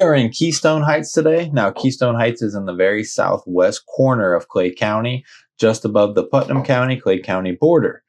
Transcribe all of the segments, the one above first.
We are in Keystone Heights today. Now, Keystone Heights is in the very southwest corner of Clay County, just above the Putnam County, Clay County border.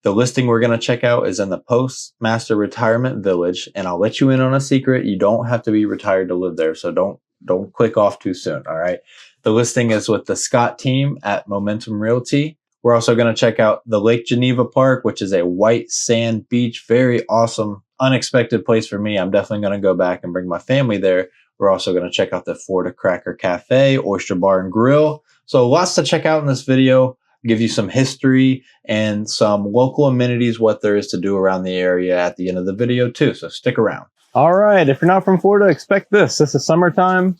The listing we're going to check out is in the Postmaster Retirement Village, and I'll let you in on a secret. You don't have to be retired to live there, so don't click off too soon, all right? The listing is with the Scott team at Momentum Realty. We're also going to check out the Lake Geneva Park, which is a white sand beach, very awesome, unexpected place for me. I'm definitely going to go back and bring my family there. We're also going to check out the Florida Cracker Cafe, Oyster Bar and Grill. So lots to check out in this video. Give you some history and some local amenities, what there is to do around the area at the end of the video too. So stick around. All right, if you're not from Florida, expect this. This is summertime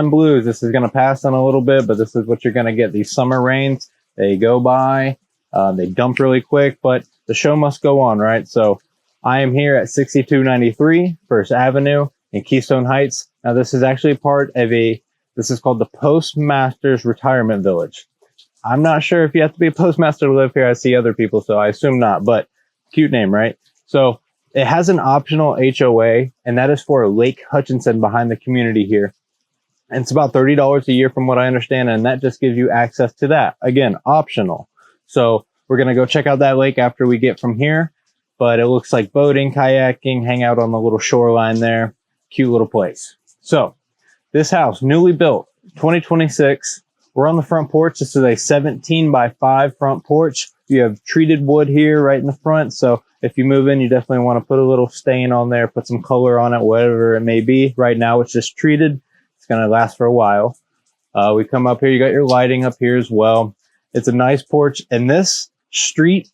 blues. This is going to pass in a little bit, but this is what you're going to get. These summer rains, they go by, they dump really quick, but the show must go on, right? So I am here at 6293 First Avenue in Keystone Heights. Now this is actually part of this is called the Postmaster's Retirement Village. I'm not sure if you have to be a postmaster to live here. I see other people, so I assume not, but cute name, right? So it has an optional HOA, and that is for Lake Hutchinson behind the community here. And it's about $30 a year from what I understand, and that just gives you access to that. Again, optional. So we're going to go check out that lake after we get from here, but it looks like boating, kayaking, hang out on the little shoreline there. Cute little place. So this house, newly built, 2026. We're on the front porch. This is a 17x5 front porch. You have treated wood here right in the front. So if you move in, you definitely want to put a little stain on there, put some color on it, whatever it may be. Right now, it's just treated. It's going to last for a while. We come up here. You got your lighting up here as well. It's a nice porch. And this street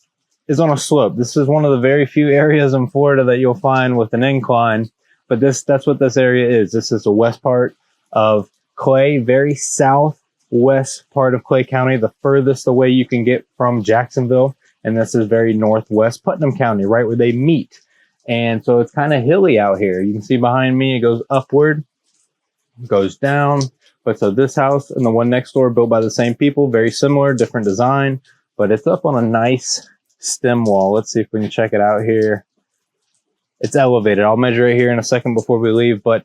is on a slope. This is one of the very few areas in Florida that you'll find with an incline. But that's what this area is. This is the west part of Clay, very southwest part of Clay County, the furthest away you can get from Jacksonville. And this is very northwest Putnam County, right where they meet. And so it's kind of hilly out here. You can see behind me, it goes upward, goes down. But so this house and the one next door built by the same people, very similar, different design, but it's up on a nice stem wall. Let's see if we can check it out here. It's elevated. I'll measure it here in a second before we leave, but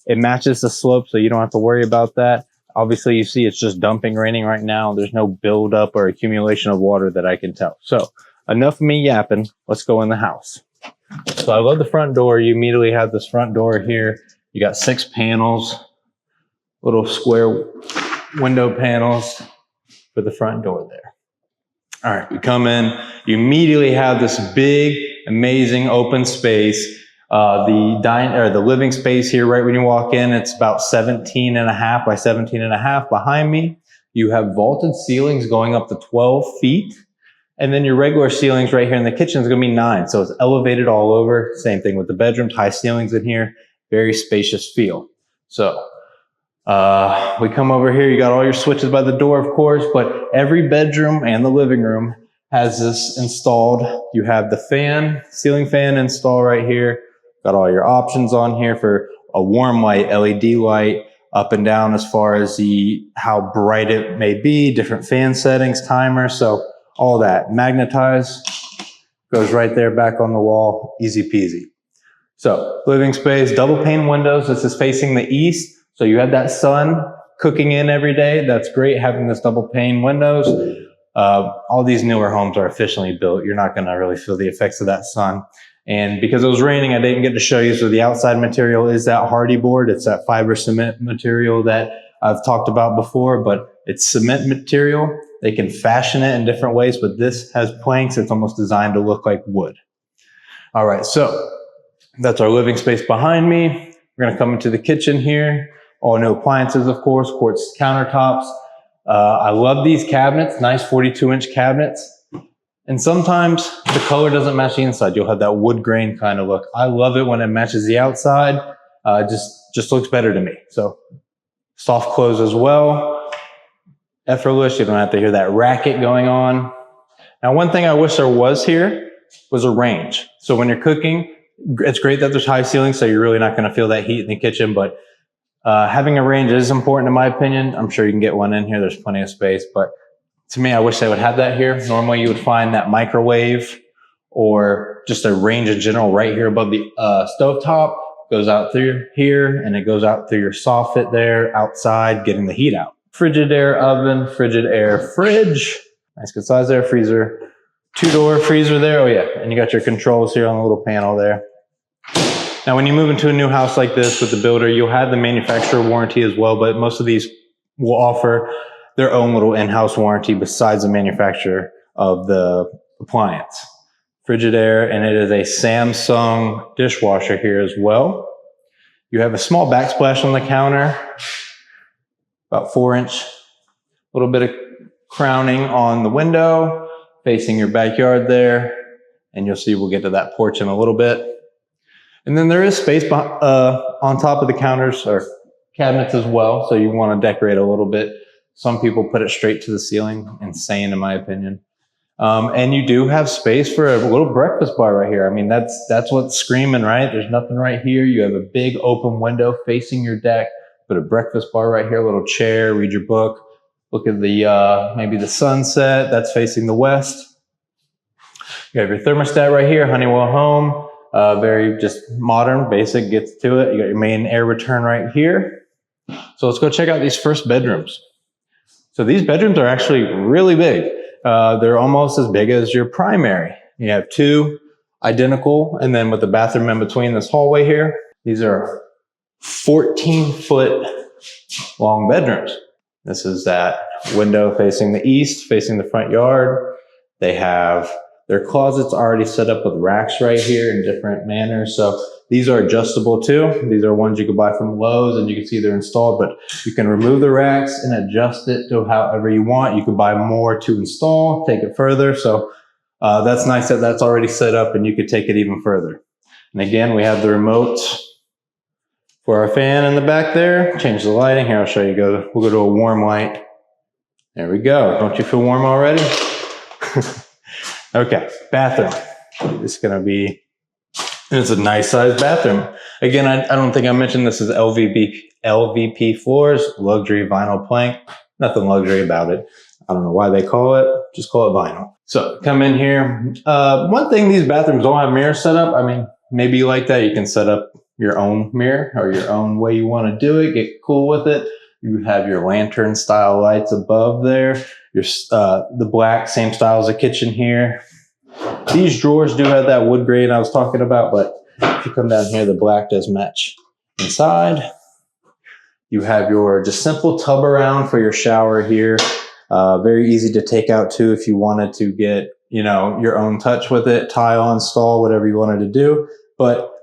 it matches the slope, so you don't have to worry about that. Obviously, you see it's just dumping, raining right now. There's no buildup or accumulation of water that I can tell. So enough of me yapping. Let's go in the house. So I love the front door. You immediately have this front door here. You got 6 panels, little square window panels for the front door there. All right, we come in. You immediately have this big, amazing open space. The living space here, right when you walk in, it's about 17.5 by 17.5. Behind me, you have vaulted ceilings going up to 12 feet. And then your regular ceilings right here in the kitchen is going to be 9. So it's elevated all over. Same thing with the bedrooms, high ceilings in here, very spacious feel. So we come over here, you got all your switches by the door, of course, but every bedroom and the living room has this installed. You have the fan, ceiling fan installed right here. Got all your options on here for a warm light, LED light, up and down as far as how bright it may be, different fan settings, timers. So all that magnetized goes right there back on the wall, easy peasy. So living space, double pane windows. This is facing the east. So you have that sun cooking in every day. That's great having this double pane windows. All these newer homes are efficiently built. You're not going to really feel the effects of that sun. And because it was raining, I didn't get to show you. So the outside material is that hardy board. It's that fiber cement material that I've talked about before, but it's cement material. They can fashion it in different ways, but this has planks. It's almost designed to look like wood. All right, so that's our living space behind me. We're going to come into the kitchen here. All new appliances, of course, quartz countertops. I love these cabinets, nice 42-inch cabinets. And sometimes the color doesn't match the inside. You'll have that wood grain kind of look. I love it when it matches the outside. Just looks better to me. So soft close as well. Effortless. You don't have to hear that racket going on. Now, one thing I wish there was here was a range. So when you're cooking, it's great that there's high ceilings, so you're really not going to feel that heat in the kitchen, but having a range is important in my opinion. I'm sure you can get one in here. There's plenty of space, but to me, I wish they would have that here. Normally you would find that microwave or just a range in general right here above the stovetop. goes out through here, and it goes out through your soffit there outside, getting the heat out. Frigidaire oven, Frigidaire fridge. Nice good size there, freezer. 2-door freezer there. Oh yeah, and you got your controls here on the little panel there. Now, when you move into a new house like this with the builder, you'll have the manufacturer warranty as well, but most of these will offer their own little in-house warranty besides the manufacturer of the appliance. Frigidaire, and it is a Samsung dishwasher here as well. You have a small backsplash on the counter, about 4-inch, little bit of crowning on the window, facing your backyard there, and you'll see we'll get to that porch in a little bit. And then there is space on top of the counters or cabinets as well, so you want to decorate a little bit. Some people put it straight to the ceiling, insane in my opinion. And you do have space for a little breakfast bar right here. I mean, that's what's screaming, right? There's nothing right here. You have a big open window facing your deck, put a breakfast bar right here, a little chair, read your book, look at the maybe the sunset that's facing the west. You have your thermostat right here, Honeywell Home. Very just modern, basic, gets to it. You got your main air return right here. So let's go check out these first bedrooms. So these bedrooms are actually really big. They're almost as big as your primary. You have 2 identical, and then with the bathroom in between this hallway here, these are 14-foot long bedrooms. This is that window facing the east, facing the front yard. They have their closets already set up with racks right here in different manners. So these are adjustable too. These are ones you can buy from Lowe's, and you can see they're installed, but you can remove the racks and adjust it to however you want. You can buy more to install, take it further. So that's nice that that's already set up and you could take it even further. And again, we have the remote for our fan in the back there. Change the lighting. Here, I'll show you. We'll go to a warm light. There we go. Don't you feel warm already? Okay, bathroom. It's going to be, it's a nice sized bathroom. Again, I don't think I mentioned this is LVP floors, luxury vinyl plank. Nothing luxury about it. I don't know why they call it, just call it vinyl. So come in here. One thing, these bathrooms don't have mirrors set up. I mean, maybe you like that. You can set up your own mirror or your own way you want to do it. Get cool with it. You have your lantern style lights above there. Your the black, same style as the kitchen here. These drawers do have that wood grain I was talking about, but if you come down here, the black does match inside. You have your just simple tub around for your shower here. Very easy to take out too if you wanted to get, you know, your own touch with it, tile install, whatever you wanted to do, but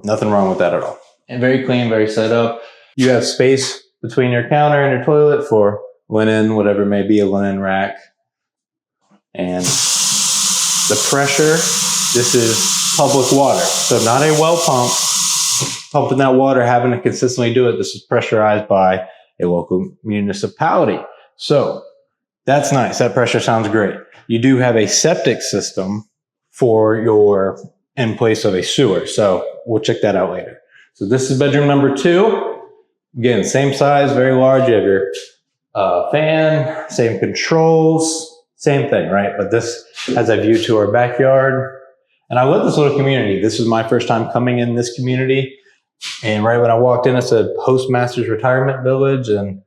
nothing wrong with that at all. And very clean, very set up. You have space between your counter and your toilet for linen, whatever it may be, a linen rack. And the pressure, this is public water. So not a well pump, pumping that water, having to consistently do it. This is pressurized by a local municipality. So that's nice. That pressure sounds great. You do have a septic system for your in place of a sewer. So we'll check that out later. So this is bedroom number 2. Again, same size, very large. You have your fan, same controls, same thing, right? But this has a view to our backyard. And I love this little community. This is my first time coming in this community. And right when I walked in, it said Postmaster's Retirement Village. And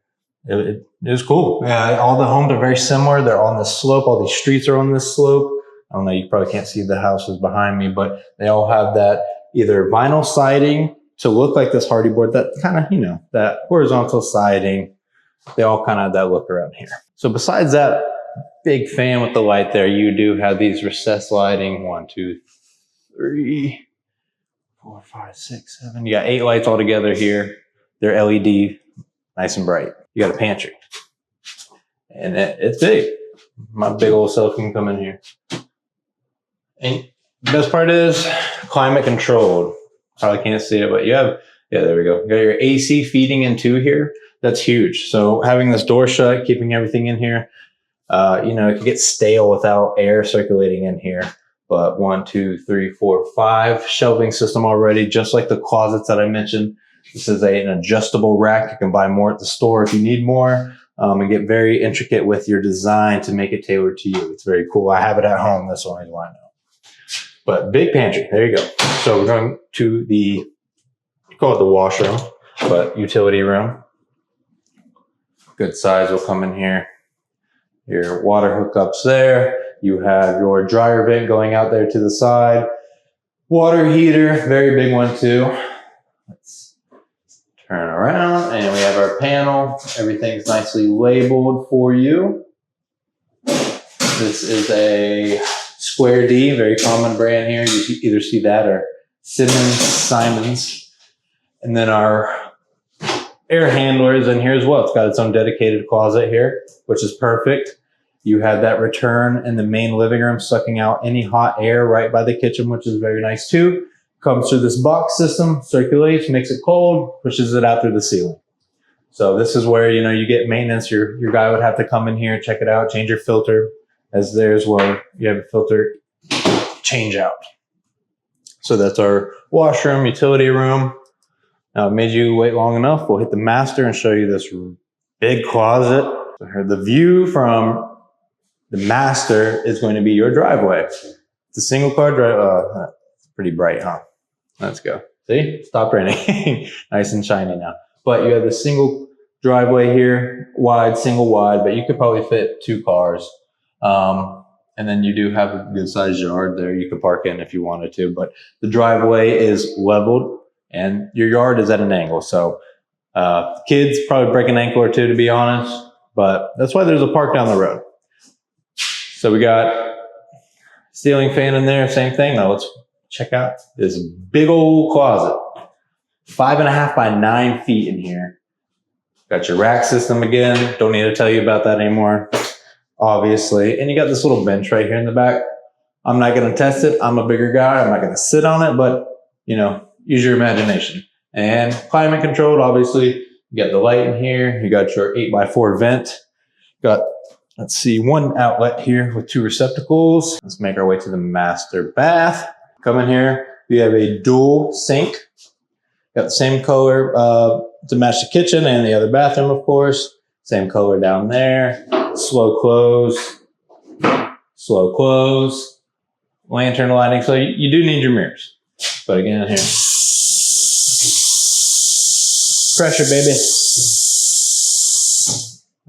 it was cool. Yeah, all the homes are very similar. They're on this slope. All these streets are on this slope. I don't know, you probably can't see the houses behind me, but they all have that either vinyl siding to look like this hardy board, that kind of, you know, that horizontal siding. They all kind of have that look around here. So besides that big fan with the light there, you do have these recessed lighting. 1, 2, 3, 4, 5, 6, 7. You got 8 lights all together here. They're LED, nice and bright. You got a pantry. And it's big. My big old self can come in here. And the best part is climate controlled. Probably can't see it, but you have, yeah, there we go. You got your AC feeding into here. That's huge. So having this door shut, keeping everything in here, you know, it could get stale without air circulating in here. But 1, 2, 3, 4, 5 shelving system already, just like the closets that I mentioned. This is an adjustable rack. You can buy more at the store if you need more, and get very intricate with your design to make it tailored to you. It's very cool. I have it at home. That's the only reason why I know. But big pantry. There you go. So we're going to the call it the washroom, but utility room. Good size will come in here. Your water hookups there. You have your dryer vent going out there to the side. Water heater, very big one too. Let's turn around and we have our panel. Everything's nicely labeled for you. This is a Square D, very common brand here. You either see that or Simons. And then our air handlers in here as well. It's got its own dedicated closet here, which is perfect. You have that return in the main living room, sucking out any hot air right by the kitchen, which is very nice too. Comes through this box system, circulates, makes it cold, pushes it out through the ceiling. So this is where, you know, you get maintenance. Your guy would have to come in here, check it out, change your filter, as there as well. You have a filter change out. So that's our washroom, utility room. Now, I made you wait long enough. We'll hit the master and show you this big closet. So here, the view from the master is going to be your driveway. It's a single car drive. It's pretty bright, huh? Let's go. See? Stopped raining. Nice and shiny now. But you have the single driveway here, wide, single wide, but you could probably fit 2 cars. And then you do have a good sized yard there you could park in if you wanted to. But the driveway is leveled and your yard is at an angle. So kids probably break an ankle or two, to be honest. But that's why there's a park down the road. So we got ceiling fan in there, same thing. Now let's check out this big old closet. 5.5 by 9 feet in here. Got your rack system again. Don't need to tell you about that anymore, obviously. And you got this little bench right here in the back. I'm not going to test it. I'm a bigger guy. I'm not going to sit on it, but, you know, use your imagination. And climate controlled, obviously. You got the light in here. You got your 8x4 vent. Got, let's see, 1 outlet here with 2 receptacles. Let's make our way to the master bath. Come in here. We have a dual sink. Got the same color to match the kitchen and the other bathroom, of course. Same color down there. Slow close. Slow close. Lantern lighting. So you do need your mirrors. But again, here. Pressure, baby.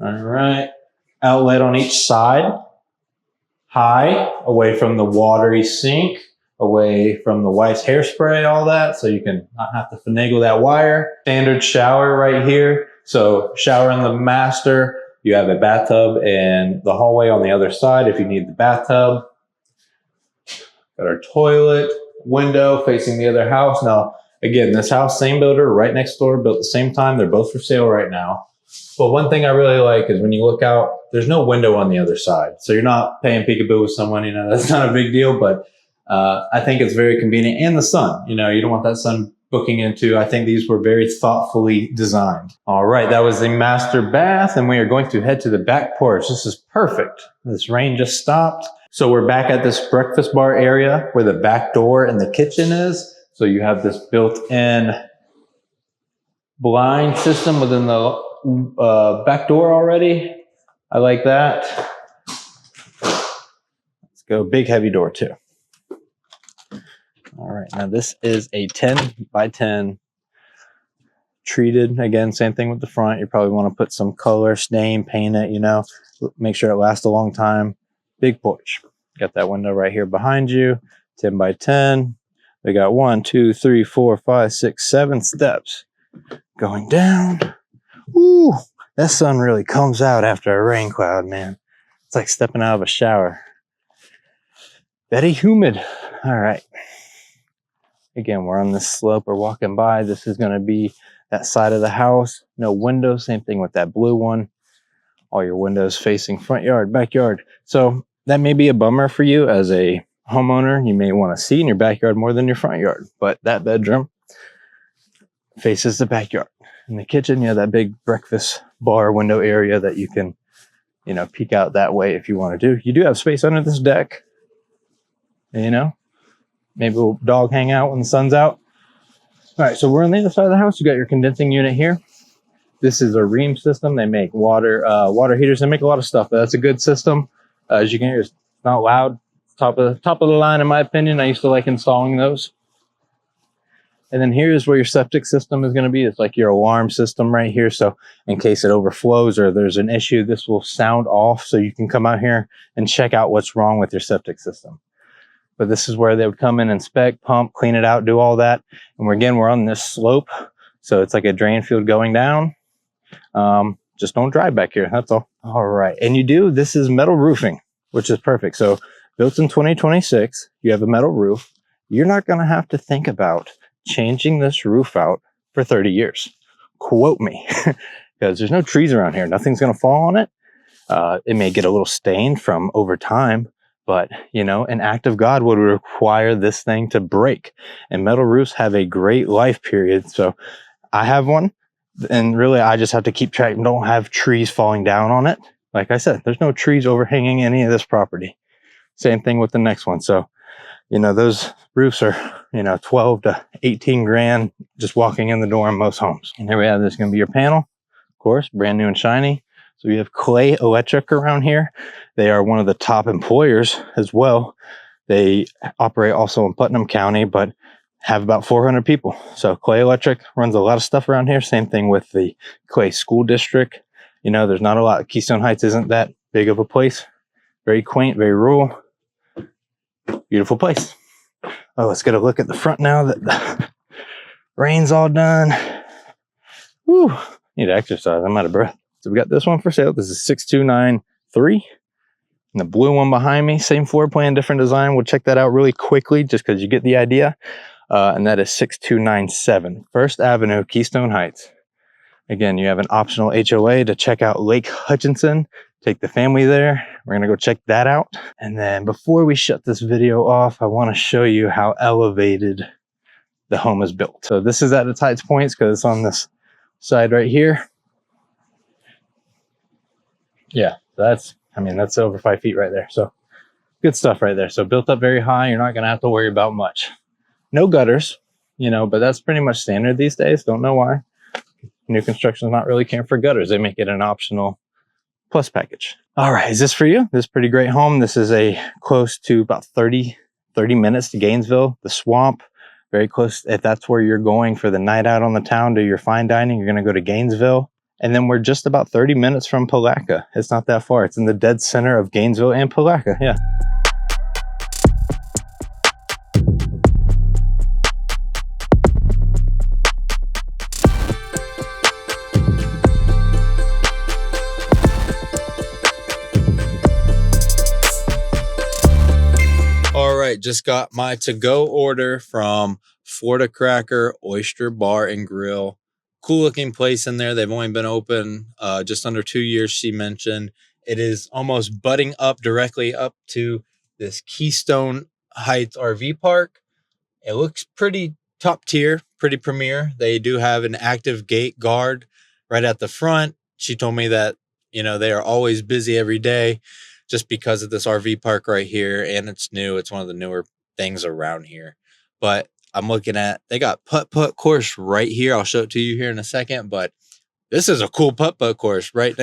All right. Outlet on each side. High, away from the watery sink, away from the wife's hairspray, all that, so you can not have to finagle that wire. Standard shower right here. So shower in the master. You have a bathtub and the hallway on the other side if you need the bathtub. Got our toilet, window facing the other house. Now, again, this house, same builder, right next door, built at the same time. They're both for sale right now. But one thing I really like is when you look out, there's no window on the other side. So you're not paying peekaboo with someone, you know, that's not a big deal, but I think it's very convenient. And the sun, you know, you don't want that sun booking into. I think these were very thoughtfully designed. All right, that was the master bath, and we are going to head to the back porch. This is perfect. This rain just stopped. So we're back at this breakfast bar area where the back door and the kitchen is. So you have this built-in blind system within the back door already. I like that. Let's go big heavy door too. All right, now this is a 10 by 10 treated. Again, same thing with the front. You probably want to put some color, stain, paint it, you know, make sure it lasts a long time. Big porch. Got that window right here behind you. 10 by 10. We got 1, 2, 3, 4, 5, 6, 7 steps going down. Ooh, that sun really comes out after a rain cloud, man. It's like stepping out of a shower. Very humid. All right. Again, we're on this slope. We're walking by. This is going to be that side of the house. No windows. Same thing with that blue one. All your windows facing front yard, backyard. So that may be a bummer for you as a homeowner. You may want to see in your backyard more than your front yard. But that bedroom faces the backyard. In the kitchen, you have that big breakfast bar window area that you can, you know, peek out that way if you want to do. You do have space under this deck. You know, maybe a little dog hang out when the sun's out. All right, so we're on the other side of the house. You got your condensing unit here. This is a Ream system. They make water heaters. They make a lot of stuff, but that's a good system. As you can hear, it's not loud. Top of the line, in my opinion. I used to like installing those. And then here's where your septic system is going to be. It's like your alarm system right here. So in case it overflows or there's an issue, this will sound off so you can come out here and check out what's wrong with your septic system. But this is where they would come in, inspect, pump, clean it out, do all that. And we're on this slope. So it's like a drain field going down. Just don't drive back here. That's all. All right. And this is metal roofing, which is perfect. So built in 2026, you have a metal roof. You're not going to have to think about changing this roof out for 30 years. Quote me, because there's no trees around here. Nothing's going to fall on it. It may get a little stained from over time, but an act of God would require this thing to break. And metal roofs have a great life period. So I have one, and really I just have to keep track and don't have trees falling down on it. Like I said, there's no trees overhanging any of this property. Same thing with the next one. So those roofs are, 12 to 18 grand just walking in the door in most homes. And there we have, there's going to be your panel, of course, brand new and shiny. So we have Clay Electric around here. They are one of the top employers as well. They operate also in Putnam County, but have about 400 people. So Clay Electric runs a lot of stuff around here. Same thing with the Clay School District. There's not a lot. Keystone Heights isn't that big of a place. Very quaint, very rural. Beautiful place. Oh, let's get a look at the front now that the rain's all done. Whew, need to exercise. I'm out of breath. So we got this one for sale. This is 6293. And the blue one behind me, same floor plan, different design. We'll check that out really quickly just because you get the idea. And that is 6297. First Avenue, Keystone Heights. Again, you have an optional HOA to check out Lake Hutchinson. Take the family there. We're going to go check that out. And then before we shut this video off, I want to show you how elevated the home is built. So this is at its highest points because it's on this side right here. Yeah, that's over 5 feet right there. So good stuff right there. So built up very high. You're not going to have to worry about much. No gutters, but that's pretty much standard these days. Don't know why. New construction is not really caring for gutters. They make it an optional plus package. All right, is this for you? This pretty great home. This is close to about 30 minutes to Gainesville, the swamp, very close. If that's where you're going for the night out on the town, do your fine dining, you're going to go to Gainesville. And then we're just about 30 minutes from Palatka. It's not that far. It's in the dead center of Gainesville and Palatka. Yeah. All right, just got my to-go order from Florida Cracker Oyster Bar and Grill. Cool looking place in there. They've only been open just under 2 years, she mentioned. It is almost butting up directly up to this Keystone Heights RV park. It looks pretty top tier, pretty premier. They do have an active gate guard right at the front. She told me that, they are always busy every day just because of this RV park right here. And it's new. It's one of the newer things around here. But I'm looking at, they got putt-putt course right here. I'll show it to you here in a second, but this is a cool putt-putt course right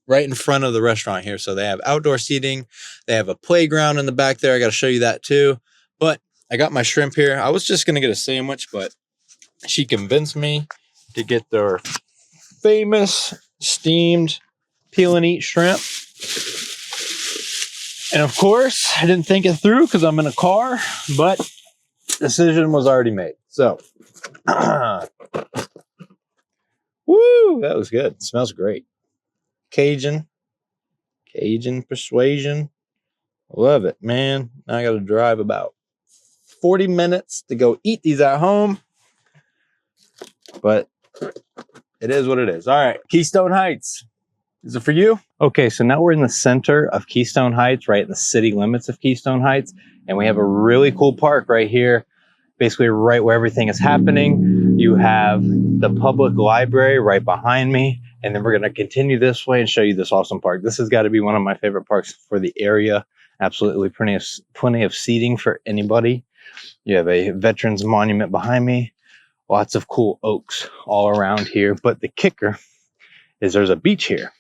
in front of the restaurant here. So they have outdoor seating. They have a playground in the back there. I got to show you that too. But I got my shrimp here. I was just going to get a sandwich, but she convinced me to get their famous steamed peel and eat shrimp. And of course, I didn't think it through because I'm in a car, but decision was already made. So, woo, that was good. It smells great. Cajun persuasion. Love it, man. Now I got to drive about 40 minutes to go eat these at home. But it is what it is. All right, Keystone Heights. Is it for you? Okay, so now we're in the center of Keystone Heights, right in the city limits of Keystone Heights. And we have a really cool park right here, basically right where everything is happening. You have the public library right behind me. And then we're going to continue this way and show you this awesome park. This has got to be one of my favorite parks for the area. Absolutely plenty of seating for anybody. You have a veterans monument behind me. Lots of cool oaks all around here. But the kicker is there's a beach here.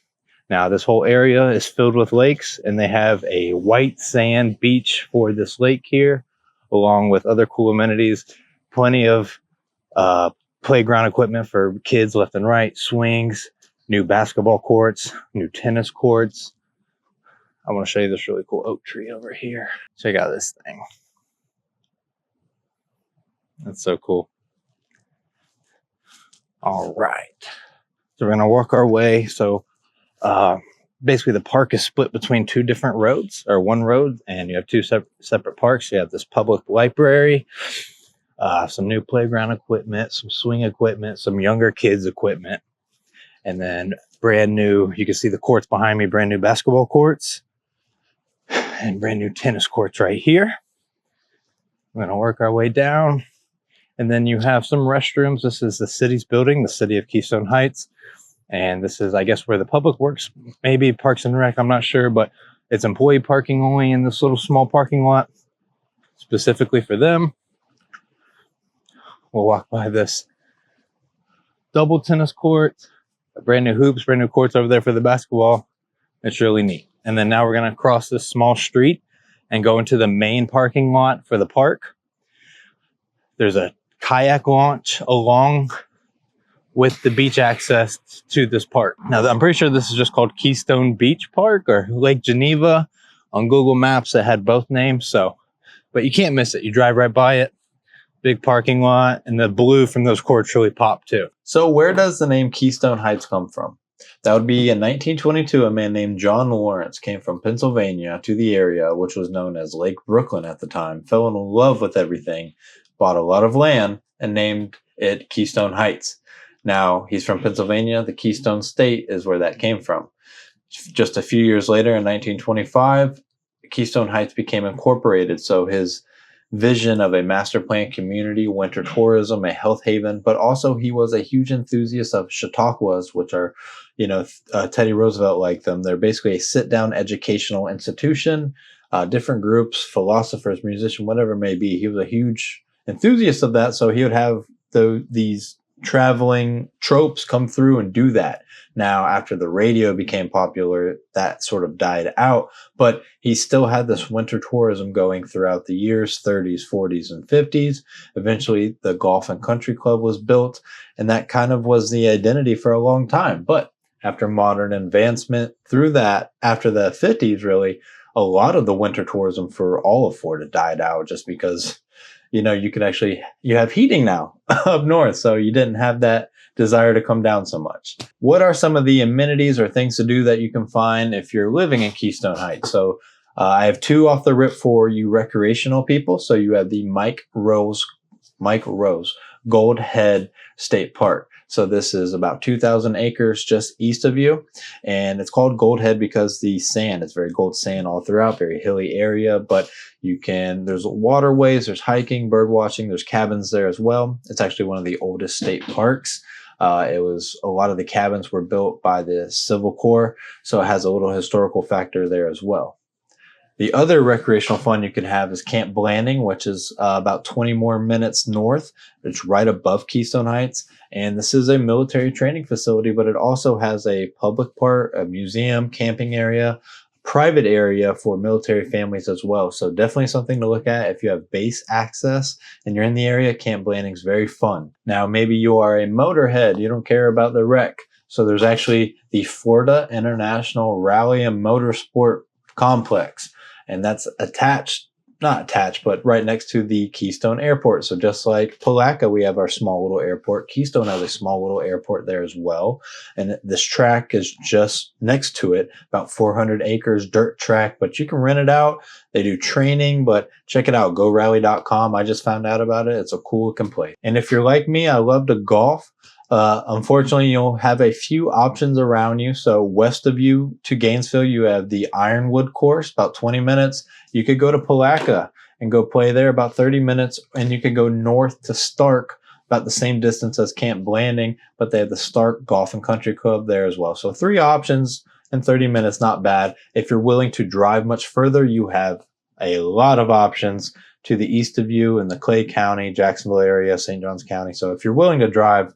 Now, this whole area is filled with lakes, and they have a white sand beach for this lake here, along with other cool amenities. Plenty of playground equipment for kids left and right, swings, new basketball courts, new tennis courts. I want to show you this really cool oak tree over here. Check out this thing. That's so cool. All right. So we're going to work our way. So basically the park is split between two different roads, or one road, and you have two separate parks. You have this public library, some new playground equipment, some swing equipment, some younger kids equipment, and then brand new, you can see the courts behind me, brand new basketball courts and brand new tennis courts right here. We're going to work our way down. And then you have some restrooms. This is the city's building, the city of Keystone Heights. And this is, I guess, where the public works, maybe Parks and Rec, I'm not sure, but it's employee parking only in this little small parking lot specifically for them. We'll walk by this double tennis court, brand new hoops, brand new courts over there for the basketball. It's really neat. And then now we're going to cross this small street and go into the main parking lot for the park. There's a kayak launch along with the beach access to this park. Now, I'm pretty sure this is just called Keystone Beach Park or Lake Geneva. On Google Maps, it had both names. So, but you can't miss it. You drive right by it. Big parking lot, and the blue from those courts really pop too. So where does the name Keystone Heights come from? That would be in 1922, a man named John Lawrence came from Pennsylvania to the area, which was known as Lake Brooklyn at the time, fell in love with everything, bought a lot of land, and named it Keystone Heights. Now, he's from Pennsylvania. The Keystone State is where that came from. Just a few years later, in 1925, Keystone Heights became incorporated, so his vision of a master plan community, winter tourism, a health haven, but also he was a huge enthusiast of Chautauquas, which are, Teddy Roosevelt liked them. They're basically a sit-down educational institution, different groups, philosophers, musicians, whatever it may be. He was a huge enthusiast of that, so he would have these traveling tropes come through and do that. Now, after the radio became popular, that sort of died out, but he still had this winter tourism going throughout the years, 30s, 40s, and 50s. Eventually, the Golf and Country Club was built, and that kind of was the identity for a long time. But after modern advancement through that, after the 50s, really, a lot of the winter tourism for all of Florida died out just because you have heating now up north, so you didn't have that desire to come down so much. What are some of the amenities or things to do that you can find if you're living in Keystone Heights? So I have two off the rip for you recreational people. So you have the Mike Rose Gold Head State Park. So this is about 2,000 acres just east of you. And it's called Gold Head because the sand, it's very gold sand all throughout, very hilly area. But there's waterways, there's hiking, bird watching, there's cabins there as well. It's actually one of the oldest state parks. A lot of the cabins were built by the Civil Corps, so it has a little historical factor there as well. The other recreational fun you can have is Camp Blanding, which is about 20 more minutes north. It's right above Keystone Heights. And this is a military training facility, but it also has a public part, a museum, camping area, private area for military families as well. So definitely something to look at if you have base access and you're in the area. Camp Blanding is very fun. Now, maybe you are a motorhead. You don't care about the wreck. So there's actually the Florida International Rally and Motorsport Complex. And that's not attached, but right next to the Keystone Airport. So just like Palatka, we have our small little airport. Keystone has a small little airport there as well. And this track is just next to it, about 400 acres dirt track, but you can rent it out. They do training, but check it out, gorally.com. I just found out about it. It's a cool looking place. And if you're like me, I love to golf. Unfortunately, you'll have a few options around you. So west of you to Gainesville, you have the Ironwood course, about 20 minutes. You could go to Palatka and go play there about 30 minutes. And you could go north to Stark, about the same distance as Camp Blanding, but they have the Stark Golf and Country Club there as well. So 3 options in 30 minutes, not bad. If you're willing to drive much further, you have a lot of options to the east of you in the Clay County, Jacksonville area, St. Johns County. So if you're willing to drive,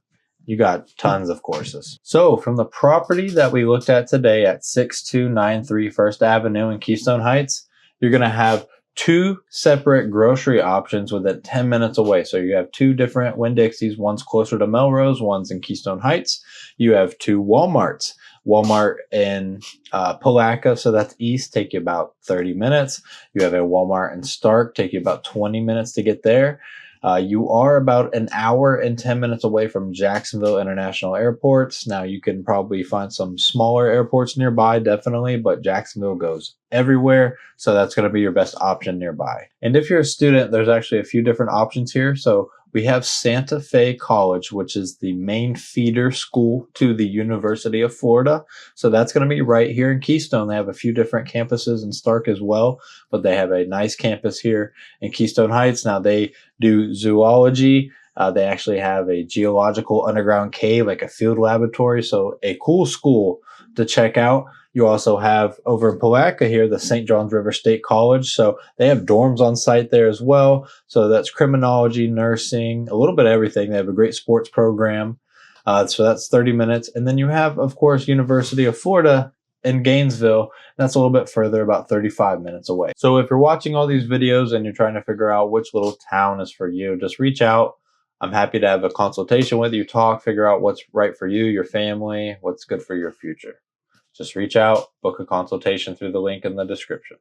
you got tons of courses. So from the property that we looked at today at 6293 First Avenue in Keystone Heights, you're going to have two separate grocery options within 10 minutes away. So you have two different Winn-Dixies, one's closer to Melrose, one's in Keystone Heights. You have two Walmarts. Walmart in Palatka, so that's east, take you about 30 minutes. You have a Walmart in Stark, take you about 20 minutes to get there. You are about an hour and 10 minutes away from Jacksonville International Airports. Now, you can probably find some smaller airports nearby, definitely, but Jacksonville goes everywhere, so that's going to be your best option nearby. And if you're a student, there's actually a few different options here. So we have Santa Fe College, which is the main feeder school to the University of Florida. So that's going to be right here in Keystone. They have a few different campuses in Stark as well, but they have a nice campus here in Keystone Heights. Now, they do zoology. They actually have a geological underground cave, like a field laboratory. So a cool school to check out. You also have over in Palatka here, the St. Johns River State College. So they have dorms on site there as well. So that's criminology, nursing, a little bit of everything. They have a great sports program. So that's 30 minutes. And then you have, of course, University of Florida in Gainesville. That's a little bit further, about 35 minutes away. So if you're watching all these videos and you're trying to figure out which little town is for you, just reach out. I'm happy to have a consultation with you, talk, figure out what's right for you, your family, what's good for your future. Just reach out, book a consultation through the link in the description.